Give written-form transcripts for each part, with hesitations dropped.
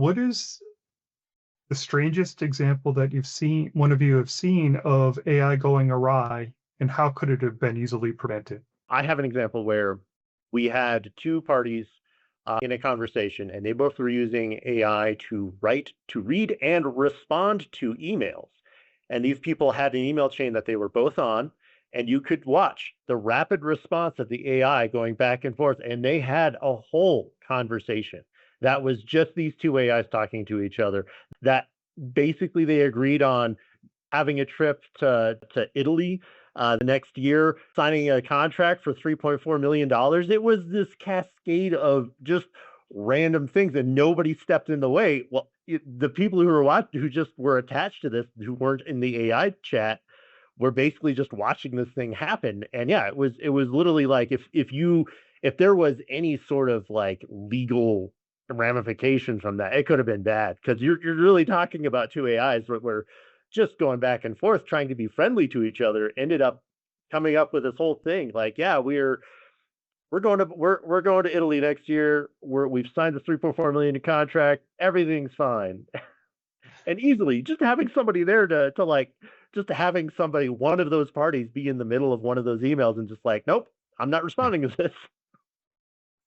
What is the strangest example that one of you have seen of AI going awry, and how could it have been easily prevented? I have an example where we had two parties in a conversation, and they both were using AI to read, and respond to emails. And these people had an email chain that they were both on, and you could watch the rapid response of the AI going back and forth. And they had a whole conversation that was just these two AIs talking to each other. That basically they agreed on having a trip to Italy the next year, signing a contract for $3.4 million. It was this cascade of just random things, and nobody stepped in the way. Well, the people who just were attached to this, who weren't in the AI chat, were basically just watching this thing happen. And yeah, it was literally like if there was any sort of like legal ramifications from that, it could have been bad, because you're really talking about two AIs where just going back and forth trying to be friendly to each other ended up coming up with this whole thing like, yeah, we're going to Italy next year. We've signed the 3.4 million contract. Everything's fine. And easily just having somebody there to like, just having somebody, one of those parties, be in the middle of one of those emails and just like, nope, I'm not responding to this.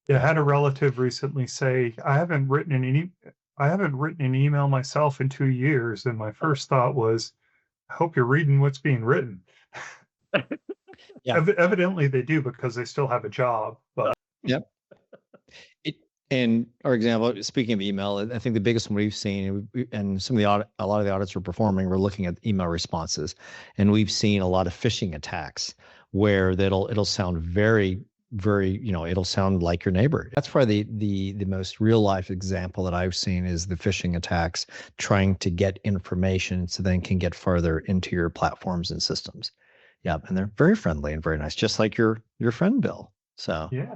Yeah, I had a relative recently say, I haven't written an email myself in 2 years. And my first thought was, I hope you're reading what's being written. Yeah. Evidently they do, because they still have a job. But Yep. And our example, speaking of email, I think the biggest one we've seen, and a lot of the audits we're performing, we're looking at email responses, and we've seen a lot of phishing attacks where it'll sound very, very, it'll sound like your neighbor. That's probably the most real life example that I've seen, is the phishing attacks trying to get information so then can get further into your platforms and systems. Yeah, and they're very friendly and very nice, just like your friend Bill. So yeah.